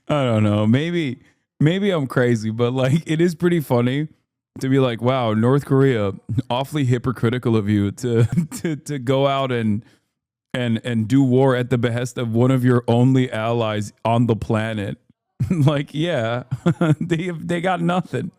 I don't know. Maybe I'm crazy, but like it is pretty funny to be like, wow, North Korea, awfully hypocritical of you to to go out and do war at the behest of one of your only allies on the planet. Like, yeah, they got nothing.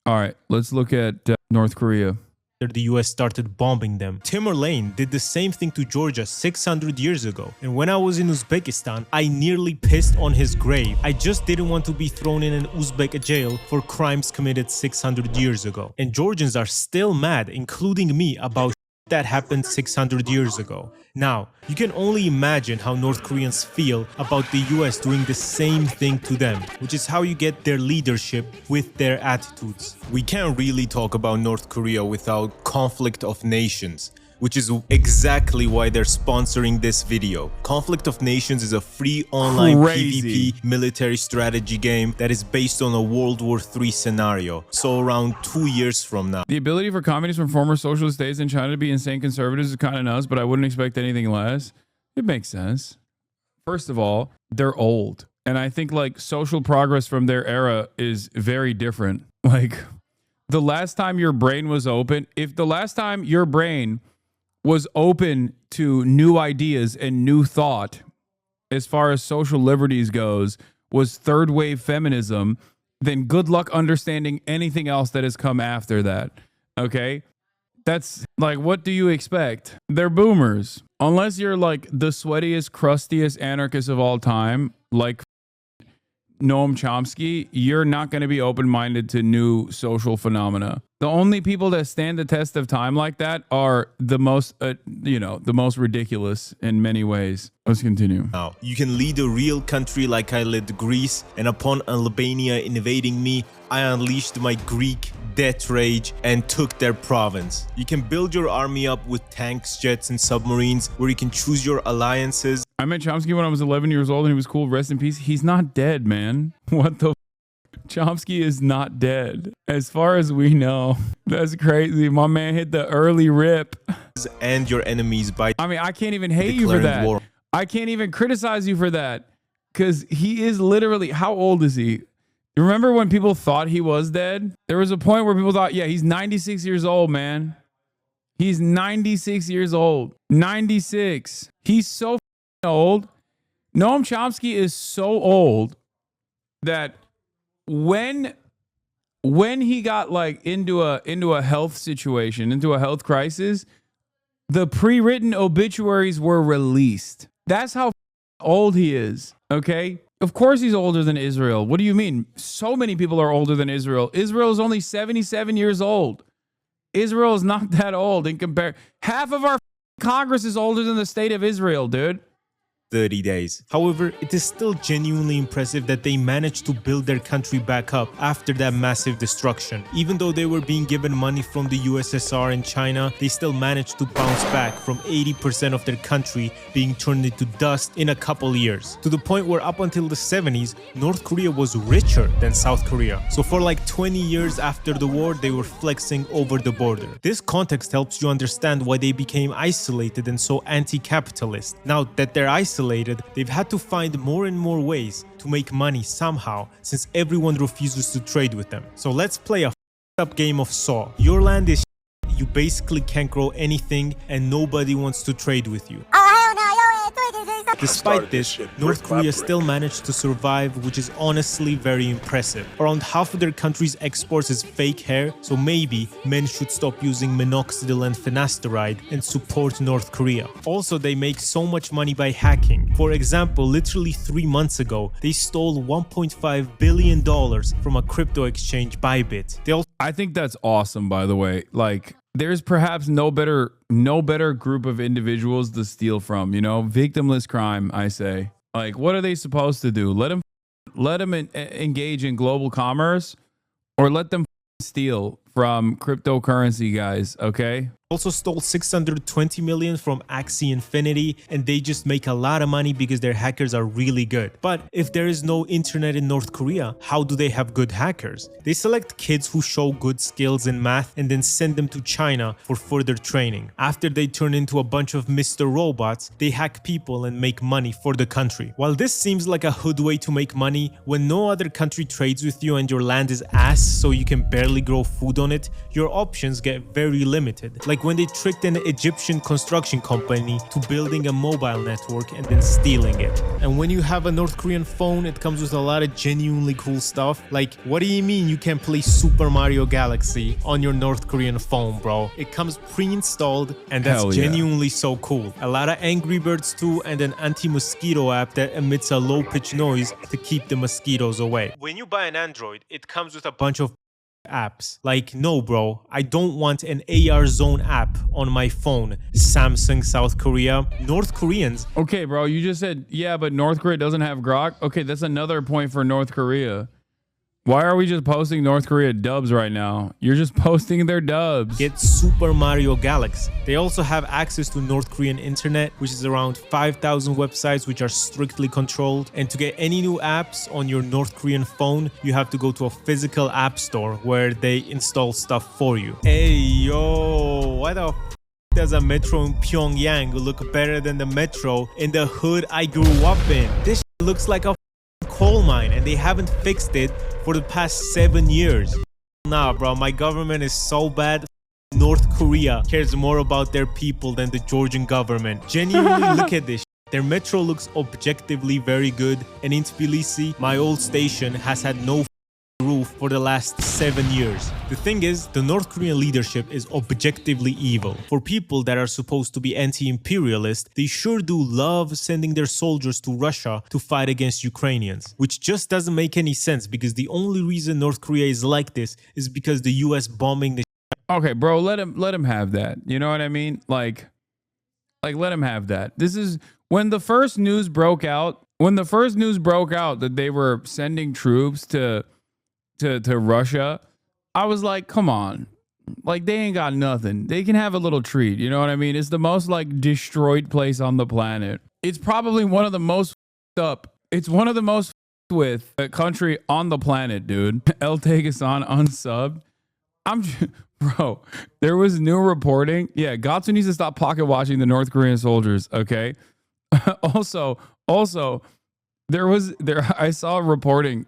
All right, let's look at North Korea. The US started bombing them. Timur did the same thing to Georgia 600 years ago. And when I was in Uzbekistan, I nearly pissed on his grave. I just didn't want to be thrown in an Uzbek jail for crimes committed 600 years ago. And Georgians are still mad, including me, about that happened 600 years ago. Now, you can only imagine how North Koreans feel about the US doing the same thing to them, which is how you get their leadership with their attitudes. We can't really talk about North Korea without conflict of nations, which is exactly why they're sponsoring this video. Conflict of Nations is a free online PvP military strategy game that is based on a World War III scenario, so around 2 years from now. The ability for communists from former socialist states in China to be insane conservatives is kind of nuts, but I wouldn't expect anything less. It makes sense. First of all, they're old. And I think like social progress from their era is very different. Like the last time your brain was open, if the last time your brain was open to new ideas and new thought as far as social liberties goes was third wave feminism, then good luck understanding anything else that has come after that. Okay? That's like, what do you expect? They're boomers. Unless you're like the sweatiest, crustiest anarchist of all time, like Noam Chomsky, you're not going to be open-minded to new social phenomena. The only people that stand the test of time like that are the most, the most ridiculous in many ways. Let's continue. Now, you can lead a real country like I led Greece, and upon Albania invading me, I unleashed my Greek death rage and took their province. You can build your army up with tanks, jets, and submarines where you can choose your alliances. I met Chomsky when I was 11 years old and he was cool. Rest in peace. He's not dead, man. What the Chomsky is not dead. As far as we know. That's crazy. My man hit the early rip. And your enemies by I can't even hate you for that. War. I can't even criticize you for that. Because he is literally, how old is he? You remember when people thought he was dead? There was a point where people thought, yeah, he's 96 years old, man. He's 96 years old. 96. He's so old. Noam Chomsky is so old that when he got like into a health situation, into a health crisis, the pre-written obituaries were released. That's how old he is. Okay. Of course he's older than Israel. What do you mean? So many people are older than Israel. Israel is only 77 years old. Israel is not that old in compare. Half of our Congress is older than the state of Israel, dude. 30 days. However, it is still genuinely impressive that they managed to build their country back up after that massive destruction. Even though they were being given money from the USSR and China, they still managed to bounce back from 80% of their country being turned into dust in a couple years. To the point where up until the 70s, North Korea was richer than South Korea. So for like 20 years after the war, they were flexing over the border. This context helps you understand why they became isolated and so anti-capitalist. Now that they're isolated, they've had to find more and more ways to make money somehow since everyone refuses to trade with them. So let's play a up game of Saw. Your land is you basically can't grow anything and nobody wants to trade with you. Despite this, North Korea still managed to survive, which is honestly very impressive. Around half of their country's exports is fake hair, so maybe men should stop using minoxidil and finasteride and support North Korea. Also, they make so much money by hacking. For example, literally 3 months ago, they stole $1.5 billion from a crypto exchange, Bybit. I think that's awesome, by the way. Like, there's perhaps no better group of individuals to steal from, victimless crime, I say. Like, what are they supposed to do? Let them engage in global commerce or let them steal from cryptocurrency guys, okay? Also stole 620 million from Axie Infinity, and they just make a lot of money because their hackers are really good. But if there is no internet in North Korea, how do they have good hackers? They select kids who show good skills in math and then send them to China for further training. After they turn into a bunch of Mr. Robots, they hack people and make money for the country. While this seems like a hood way to make money, when no other country trades with you and your land is ass so you can barely grow food on it, your options get very limited. Like when they tricked an Egyptian construction company to building a mobile network and then stealing it. And when you have a North Korean phone, it comes with a lot of genuinely cool stuff. Like, what do you mean you can play Super Mario Galaxy on your North Korean phone, bro? It comes pre-installed, and that's genuinely so cool. A lot of Angry Birds too, and an anti-mosquito app that emits a low-pitched noise to keep the mosquitoes away. When you buy an Android, it comes with a bunch of apps. Like, no bro, I don't want an AR zone app on my phone. Samsung South Korea. North Koreans. Okay, bro, you just said, yeah, but North Korea doesn't have grok. Okay, that's another point for North Korea. Why are we just posting North Korea dubs right now? You're just posting their dubs. Get Super Mario Galaxy. They also have access to North Korean internet, which is around 5,000 websites which are strictly controlled. And to get any new apps on your North Korean phone, you have to go to a physical app store where they install stuff for you. Hey, yo, why the does a metro in Pyongyang look better than the metro in the hood I grew up in? This looks like a coal mine, and they haven't fixed it for the past 7 years. Nah, bro, my government is so bad. North Korea cares more about their people than the Georgian government. Genuinely, look at this. Their metro looks objectively very good, and in Tbilisi, my old station has had no roof for the last 7 years. The thing is, the North Korean leadership is objectively evil. For people that are supposed to be anti-imperialist, they sure do love sending their soldiers to Russia to fight against Ukrainians, which just doesn't make any sense because the only reason North Korea is like this is because the US bombing the Okay, bro, let him have that. You know what I mean? Like let him have that. This is when the first news broke out, that they were sending troops to Russia, I was like, come on. Like, they ain't got nothing. They can have a little treat. You know what I mean? It's the most like destroyed place on the planet. It's probably one of the most up. It's one of the most with a country on the planet, dude. El Tegasan unsubbed. Bro, there was new reporting. Yeah, Gattsu needs to stop pocket watching the North Korean soldiers. Okay. also, I saw reporting,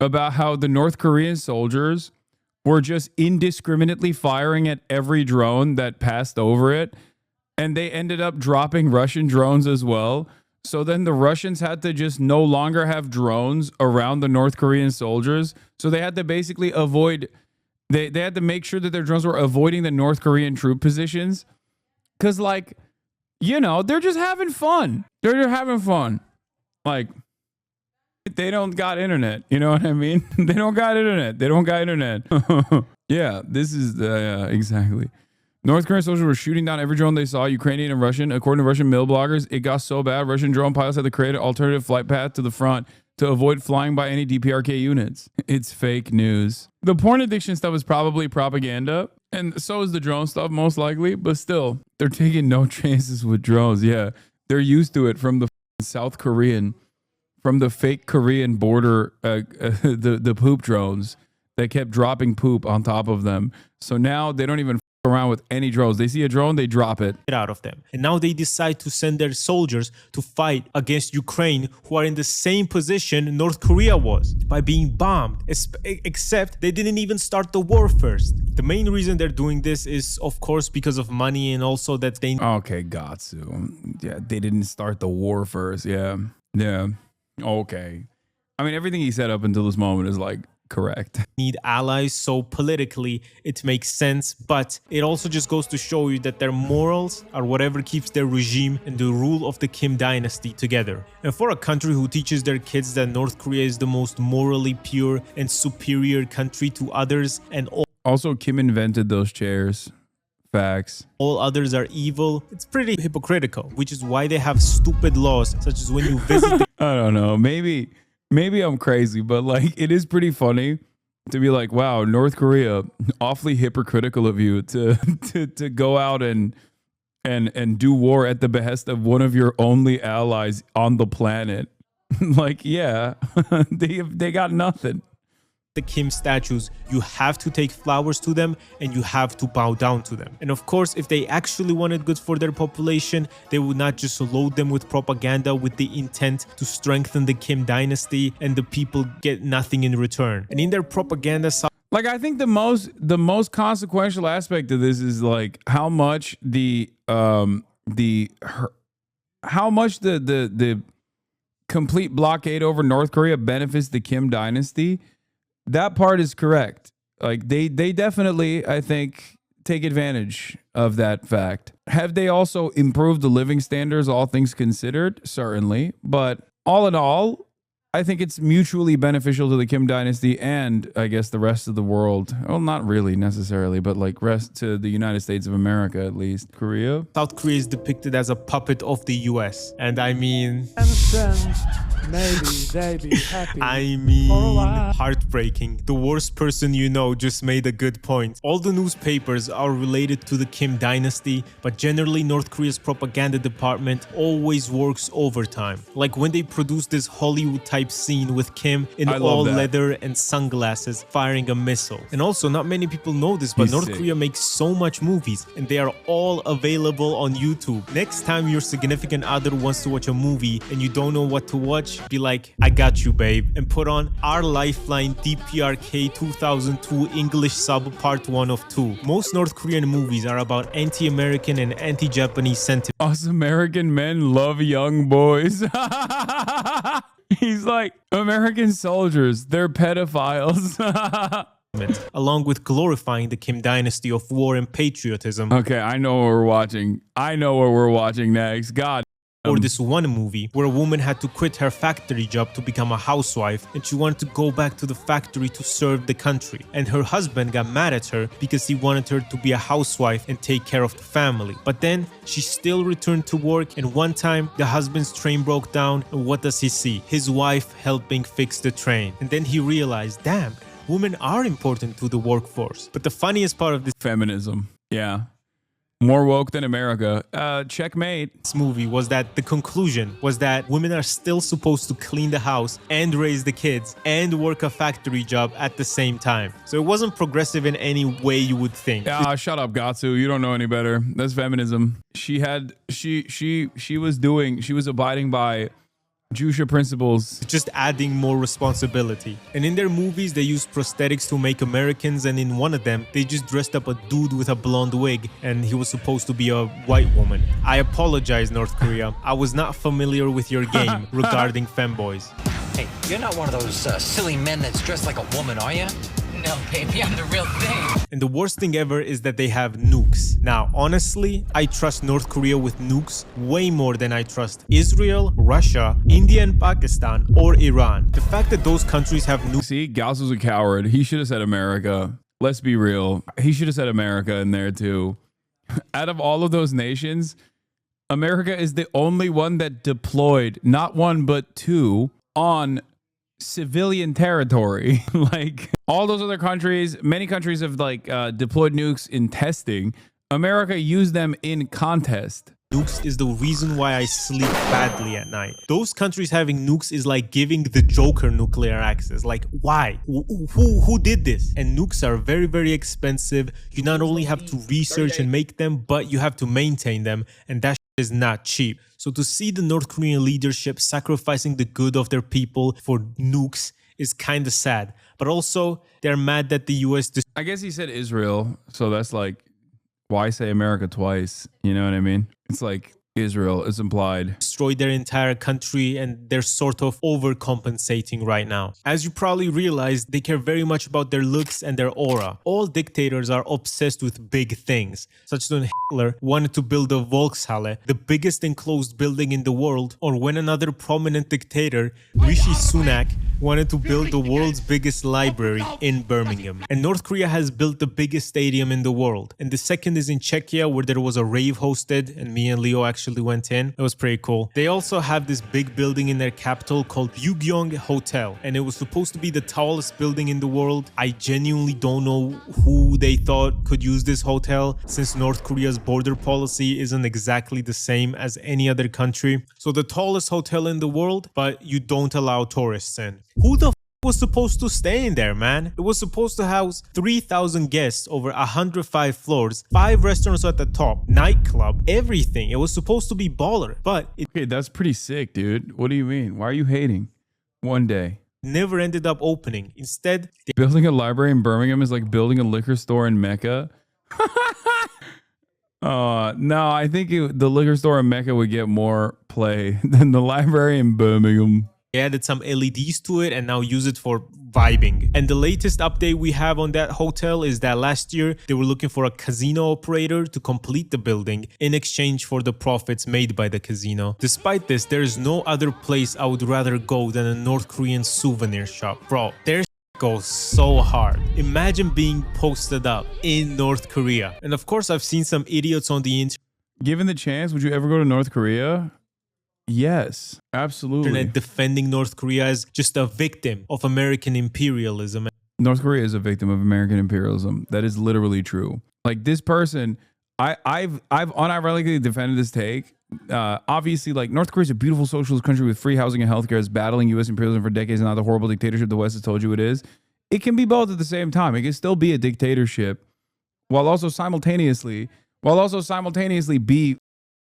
about how the North Korean soldiers were just indiscriminately firing at every drone that passed over it. And they ended up dropping Russian drones as well. So then the Russians had to just no longer have drones around the North Korean soldiers. So they had to basically avoid, they had to make sure that their drones were avoiding the North Korean troop positions. Because, like, you know, they're just having fun. They're just having fun. Like, they don't got internet. You know what I mean? They don't got internet. Yeah, this is exactly. North Korean soldiers were shooting down every drone they saw, Ukrainian and Russian. According to Russian mill bloggers, it got so bad, Russian drone pilots had to create an alternative flight path to the front to avoid flying by any DPRK units. It's fake news. The porn addiction stuff is probably propaganda, and so is the drone stuff most likely, but still, they're taking no chances with drones. Yeah, they're used to it from the South Korean. From the fake Korean border, the poop drones that kept dropping poop on top of them. So now they don't even around with any drones. They see a drone, they drop it. Out of them. And now they decide to send their soldiers to fight against Ukraine, who are in the same position North Korea was, by being bombed. Except they didn't even start the war first. The main reason they're doing this is, of course, because of money, and also that they... Okay, Gattsu. Yeah, they didn't start the war first. Yeah. Okay. I mean, everything he said up until this moment is like correct. Need allies, so politically it makes sense, but it also just goes to show you that their morals are whatever keeps their regime and the rule of the Kim dynasty together. And for a country who teaches their kids that North Korea is the most morally pure and superior country to others, and also Kim invented those chairs. Facts. All others are evil, it's pretty hypocritical, which is why they have stupid laws, such as when you visit the I don't know. Maybe I'm crazy, but like it is pretty funny to be like, wow, North Korea, awfully hypocritical of you to to go out and do war at the behest of one of your only allies on the planet. Like, yeah, they got nothing. The Kim statues, you have to take flowers to them and you have to bow down to them. And of course, if they actually wanted good for their population, they would not just load them with propaganda with the intent to strengthen the Kim dynasty and the people get nothing in return. And in their propaganda, like, I think the most consequential aspect of this is like how much the complete blockade over North Korea benefits the Kim dynasty. That part is correct. Like, they definitely, I think, take advantage of that fact. Have they also improved the living standards, all things considered? Certainly. But all in all, I think it's mutually beneficial to the Kim dynasty and, I guess, the rest of the world. Well, not really necessarily, but like rest to the United States of America, at least. Korea? South Korea is depicted as a puppet of the US. And I mean... Maybe they be happy. I mean, heartbreaking. The worst person you know just made a good point. All the newspapers are related to the Kim dynasty, but generally North Korea's propaganda department always works overtime. Like when they produce this Hollywood type scene with Kim in all leather and sunglasses firing a missile. And also, not many people know this, but North Korea makes so much movies and they are all available on YouTube. Next time your significant other wants to watch a movie and you don't know what to watch, be like, I got you, babe, and put on Our Lifeline DPRK 2002 English sub part 1 of 2. Most North Korean movies are about anti-American and anti-Japanese sentiment. Us American men love young boys. He's like, American soldiers, they're pedophiles. Along with glorifying the Kim dynasty of war and patriotism. Okay, I know what we're watching. I know what we're watching next. God. Or this one movie where a woman had to quit her factory job to become a housewife and she wanted to go back to the factory to serve the country. And her husband got mad at her because he wanted her to be a housewife and take care of the family. But then she still returned to work, and one time the husband's train broke down, and what does he see? His wife helping fix the train. And then he realized, damn, women are important to the workforce. But the funniest part of this feminism, yeah. More woke than America. Checkmate. This movie was that the conclusion was that women are still supposed to clean the house and raise the kids and work a factory job at the same time. So it wasn't progressive in any way you would think. Shut up, Gattsu. You don't know any better. That's feminism. She was abiding by Jusha principles. Just adding more responsibility. And in their movies, they used prosthetics to make Americans, and in one of them, they just dressed up a dude with a blonde wig, and he was supposed to be a white woman. I apologize, North Korea. I was not familiar with your game regarding femboys. Hey, you're not one of those silly men that's dressed like a woman, are you? No, baby, I'm the real thing. And the worst thing ever is that they have nukes. Now, honestly, I trust North Korea with nukes way more than I trust Israel, Russia, India and Pakistan, or Iran. The fact that those countries have nukes... See, Gattsu's a coward. He should have said America. Let's be real. He should have said America in there too. Out of all of those nations, America is the only one that deployed, not one, but two, on civilian territory. Like all those other countries, many countries have like deployed nukes in testing. America used them in contest. Nukes is the reason why I sleep badly at night. Those countries having nukes is like giving the Joker nuclear access. Like, why? Who did this? And nukes are very, very expensive. You not only have to research and make them, but you have to maintain them. And that is not cheap. So to see the North Korean leadership sacrificing the good of their people for nukes is kind of sad. But also, they're mad that the US... I guess he said Israel, so that's like, why say America twice? You know what I mean? It's like Israel is implied. Destroyed their entire country, and they're sort of overcompensating right now. As you probably realize, they care very much about their looks and their aura. All dictators are obsessed with big things, such as when Hitler wanted to build a Volkshalle, the biggest enclosed building in the world, or when another prominent dictator, Rishi Sunak, wanted to build the world's biggest library in Birmingham. And North Korea has built the biggest stadium in the world. And the second is in Czechia, where there was a rave hosted, and me and Leo actually went in. It was pretty cool. They also have this big building in their capital called Yugyong Hotel, and it was supposed to be the tallest building in the world. I genuinely don't know who they thought could use this hotel, since North Korea's border policy isn't exactly the same as any other country. So the tallest hotel in the world, but you don't allow tourists in. Who the was supposed to stay in there, man? It was supposed to house 3,000 guests over 105 floors, 5 restaurants at the top, nightclub, everything. It was supposed to be baller, but it Okay, that's pretty sick, dude. What do you mean? Why are you hating? One day. never ended up opening. Instead, they Building a library in Birmingham is like building a liquor store in Mecca. No, I think the liquor store in Mecca would get more play than the library in Birmingham. added some LEDs to it and now use it for vibing. And the latest update we have on that hotel is that last year they were looking for a casino operator to complete the building in exchange for the profits made by the casino. Despite this, there is no other place I would rather go than a North Korean souvenir shop. Bro, their goes so hard. Imagine being posted up in North Korea. And of course, I've seen some idiots on the Given the chance, would you ever go to North Korea? Yes, absolutely. internet defending North Korea as just a victim of American imperialism. North Korea is a victim of American imperialism. That is literally true. Like this person, I've unironically defended this take. Obviously, like North Korea is a beautiful socialist country with free housing and healthcare. Is battling U.S. imperialism for decades and not the horrible dictatorship the West has told you it is. It can be both at the same time. It can still be a dictatorship while also simultaneously be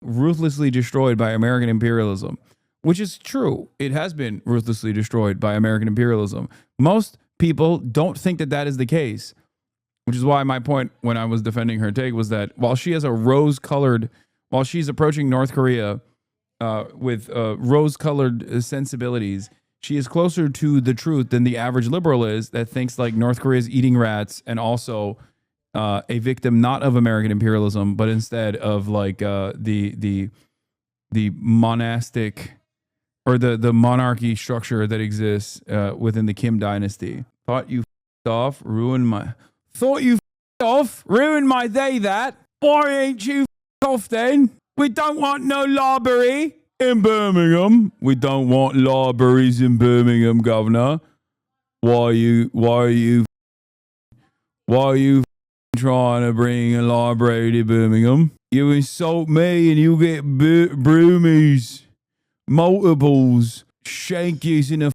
ruthlessly destroyed by American imperialism, which is true. It has been ruthlessly destroyed by American imperialism. Most people don't think that that is the case, which is why my point when I was defending her take was that while she's approaching North Korea with rose-colored sensibilities, she is closer to the truth than the average liberal is that thinks like North Korea is eating rats and also a victim not of American imperialism, but instead of like the monastic or the monarchy structure that exists within the Kim dynasty. Thought you ruined my day. That why ain't you off then? We don't want no library in Birmingham. We don't want libraries in Birmingham, Governor. Why are you trying to bring a library to Birmingham? You insult me and you get broomies, multiples, shankies in a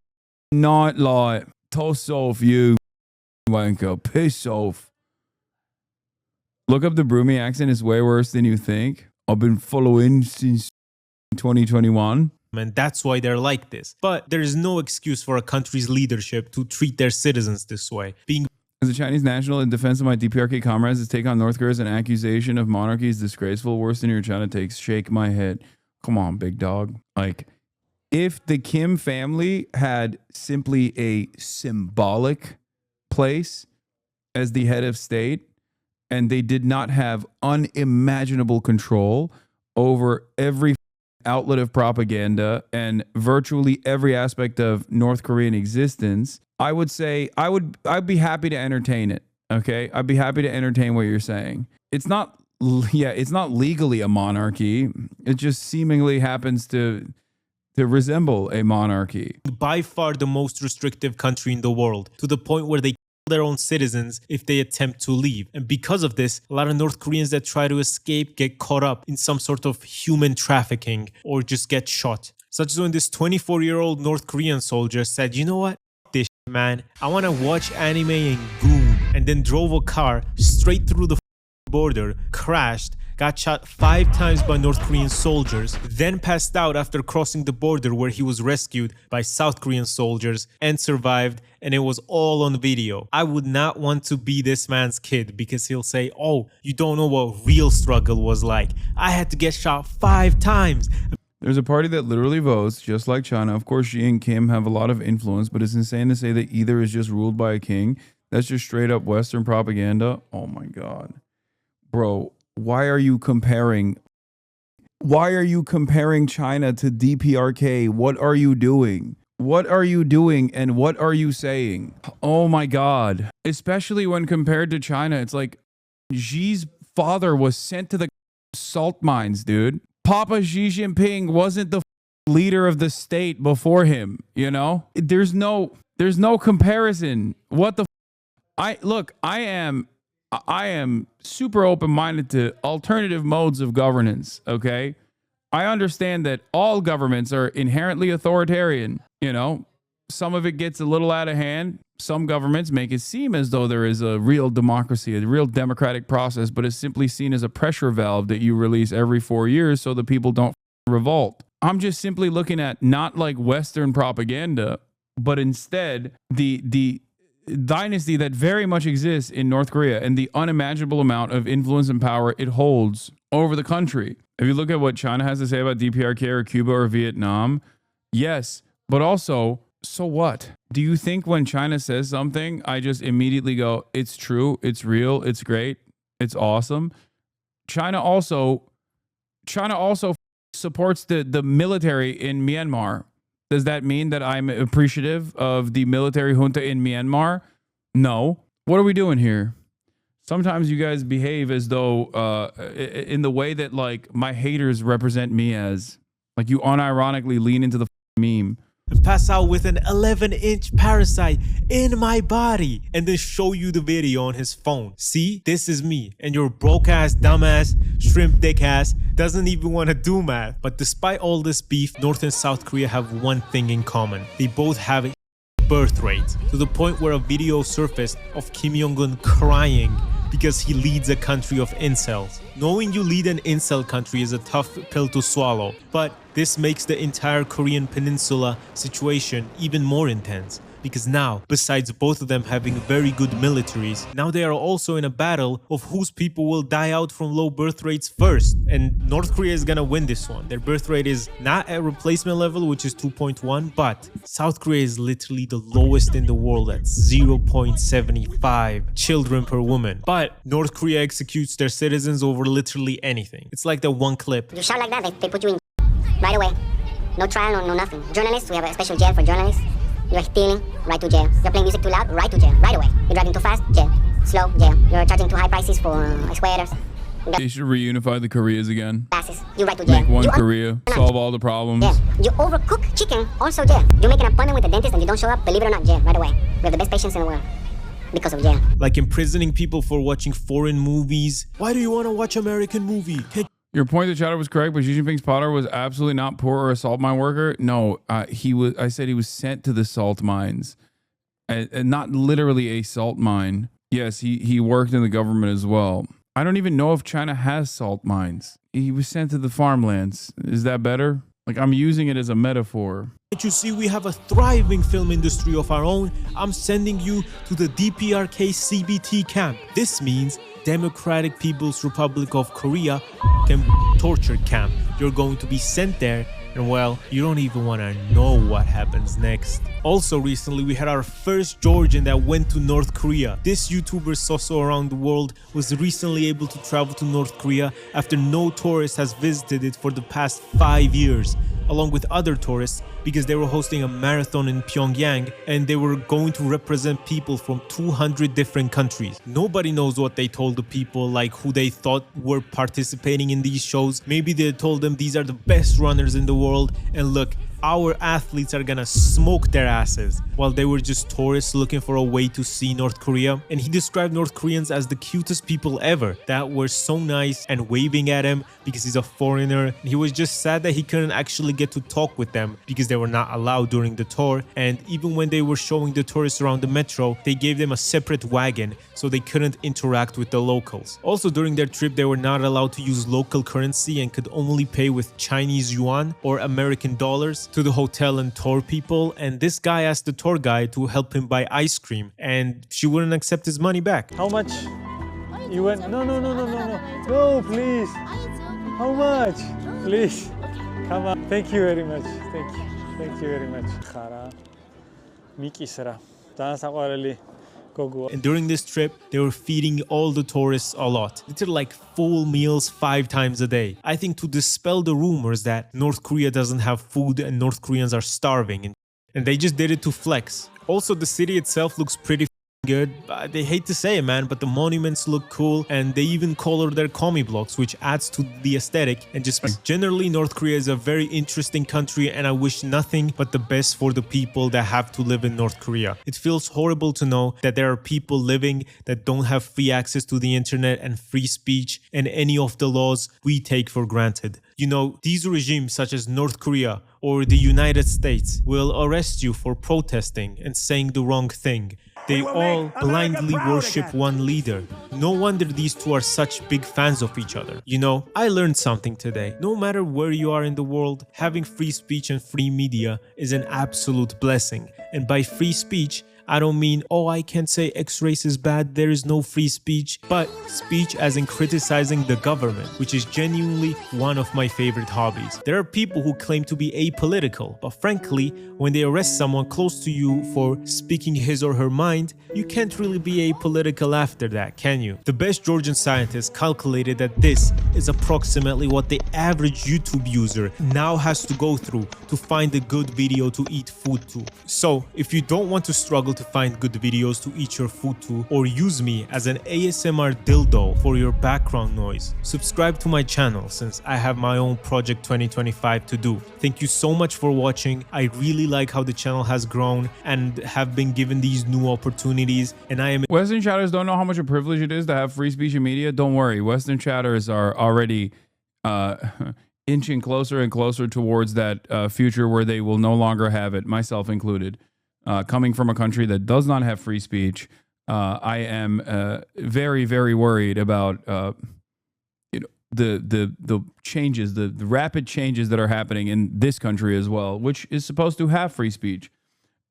nightlight. Toss off, you wanker. Piss off. Look up the Broomy accent. It's way worse than you think. I've been following since 2021. And that's why they're like this. But there is no excuse for a country's leadership to treat their citizens this way. Being As a Chinese national, in defense of my DPRK comrades, to take on North Korea as an accusation of monarchy is disgraceful. Worse than your China takes. Shake my head. Come on, big dog. Like, if the Kim family had simply a symbolic place as the head of state, and they did not have unimaginable control over every outlet of propaganda and virtually every aspect of North Korean existence, I would say I'd be happy to entertain it. Okay, I'd be happy to entertain what you're saying. It's not legally a monarchy. It just seemingly happens to resemble a monarchy. by far the most restrictive country in the world, to the point where they their own citizens if they attempt to leave. And because of this, a lot of North Koreans that try to escape get caught up in some sort of human trafficking or just get shot. Such as when this 24-year-old North Korean soldier said, you know what? F this shit, man. I want to watch anime and goon. And then drove a car straight through the border, crashed, got shot 5 times by North Korean soldiers, then passed out after crossing the border where he was rescued by South Korean soldiers and survived, and it was all on video. I would not want to be this man's kid because he'll say, oh, you don't know what real struggle was like. I had to get shot 5 times. There's a party that literally votes, just like China. Of course, Xi and Kim have a lot of influence, but it's insane to say that either is just ruled by a king. That's just straight up Western propaganda. Oh my God. Bro, why are you comparing China to DPRK? What are you doing? What are you doing and what are you saying? Oh my God. Especially when compared to China, it's like Xi's father was sent to the salt mines, dude. Papa Xi Jinping wasn't the leader of the state before him, you know? There's no comparison. What the I am super open-minded to alternative modes of governance, okay? I understand that all governments are inherently authoritarian, you know? Some of it gets a little out of hand. Some governments make it seem as though there is a real democracy, a real democratic process, but it's simply seen as a pressure valve that you release every 4 years so the people don't revolt. I'm just simply looking at not like Western propaganda, but instead the dynasty that very much exists in North Korea and the unimaginable amount of influence and power it holds over the country. If you look at what China has to say about DPRK or Cuba or Vietnam, yes, but also, so what? Do you think when China says something, I just immediately go, it's true, it's real, it's great, it's awesome? China also supports the military in Myanmar. Does that mean that I'm appreciative of the military junta in Myanmar? No. What are we doing here? Sometimes you guys behave as though in the way that like my haters represent me as. Like you unironically lean into the meme. And pass out with an 11-inch parasite in my body and then show you the video on his phone. See, this is me, and your broke ass, dumbass, shrimp dick ass doesn't even want to do math. But despite all this beef, North and South Korea have one thing in common. They both have a birth rate, to the point where a video surfaced of Kim Jong-un crying because he leads a country of incels. Knowing you lead an incel country is a tough pill to swallow, but this makes the entire Korean peninsula situation even more intense. Because now, besides both of them having very good militaries, now they are also in a battle of whose people will die out from low birth rates first. And North Korea is gonna win this one. Their birth rate is not at replacement level, which is 2.1, but South Korea is literally the lowest in the world at 0.75 children per woman. But North Korea executes their citizens over literally anything. It's like the one clip. You shout like that, they put you in right away. No trial, no nothing. Journalists, we have a special jail for journalists. You're stealing, right to jail. You're playing music too loud, right to jail, right away. You're driving too fast, jail. Slow, jail. You're charging too high prices for sweaters. They should reunify the Koreas again. Glasses, you right to jail. Make one Korea, solve all the problems. Yeah. You overcook chicken, also jail. You make an appointment with the dentist and you don't show up, believe it or not, jail, right away. We have the best patients in the world. Because of jail. Like imprisoning people for watching foreign movies. Why do you want to watch American movie? Your point that Chatter was correct, but Xi Jinping's father was absolutely not poor or a salt mine worker. No, he was. I said he was sent to the salt mines, and not literally a salt mine. Yes, he worked in the government as well. I don't even know if China has salt mines. He was sent to the farmlands. Is that better? Like I'm using it as a metaphor. Can't you see we have a thriving film industry of our own? I'm sending you to the DPRK CBT camp. This means Democratic People's Republic of Korea torture camp. You're going to be sent there, and well, you don't even want to know what happens next. Also recently, we had our first Georgian that went to North Korea. This YouTuber Soso around the world was recently able to travel to North Korea after no tourist has visited it for the past 5 years, along with other tourists, because they were hosting a marathon in Pyongyang and they were going to represent people from 200 different countries. Nobody knows what they told the people, like who they thought were participating in these shows. Maybe they told them these are the best runners in the world, and look, our athletes are gonna smoke their asses, while they were just tourists looking for a way to see North Korea. And he described North Koreans as the cutest people ever, that were so nice and waving at him because he's a foreigner. And he was just sad that he couldn't actually get to talk with them because they were not allowed during the tour. And even when they were showing the tourists around the metro, they gave them a separate wagon so they couldn't interact with the locals. Also during their trip, they were not allowed to use local currency and could only pay with Chinese yuan or American dollars to the hotel and tour people. And this guy asked the tour guide to help him buy ice cream, and she wouldn't accept his money back. How much? You went? No, please. How much? Please. Come on. Thank you very much. Thank you very much. And during this trip, they were feeding all the tourists a lot. Literally like full meals 5 times a day. I think to dispel the rumors that North Korea doesn't have food and North Koreans are starving. And they just did it to flex. Also, the city itself looks pretty good. They hate to say it, man, but the monuments look cool, and they even color their commie blocks, which adds to the aesthetic. And just generally, North Korea is a very interesting country, and I wish nothing but the best for the people that have to live in North Korea. It feels horrible to know that there are people living that don't have free access to the internet and free speech and any of the laws we take for granted. You know, these regimes such as North Korea or the United States will arrest you for protesting and saying the wrong thing. They all blindly worship one leader. No wonder these two are such big fans of each other. You know, I learned something today. No matter where you are in the world, having free speech and free media is an absolute blessing. And by free speech, I don't mean, oh, I can't say X race is bad, there is no free speech, but speech as in criticizing the government, which is genuinely one of my favorite hobbies. There are people who claim to be apolitical, but frankly, when they arrest someone close to you for speaking his or her mind, you can't really be apolitical after that, can you? The best Georgian scientists calculated that this is approximately what the average YouTube user now has to go through to find a good video to eat food to. So, if you don't want to struggle to find good videos to eat your food to, or use me as an ASMR dildo for your background noise, subscribe to my channel since I have my own Project 2025 to do. Thank you so much for watching. I really like how the channel has grown and have been given these new opportunities, and I am... Western chatters don't know how much a privilege it is to have free speech and media. Don't worry, Western chatters are already inching closer and closer towards that future where they will no longer have it, myself included. Coming from a country that does not have free speech, I am very, very worried about the changes, the rapid changes that are happening in this country as well, which is supposed to have free speech.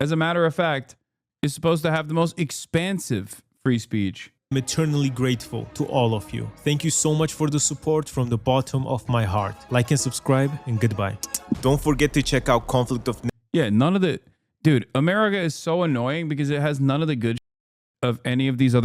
As a matter of fact, is supposed to have the most expansive free speech. I'm eternally grateful to all of you. Thank you so much for the support from the bottom of my heart. Like and subscribe, and goodbye. Don't forget to check out Conflict of... Yeah, none of the... Dude, America is so annoying because it has none of the good of any of these other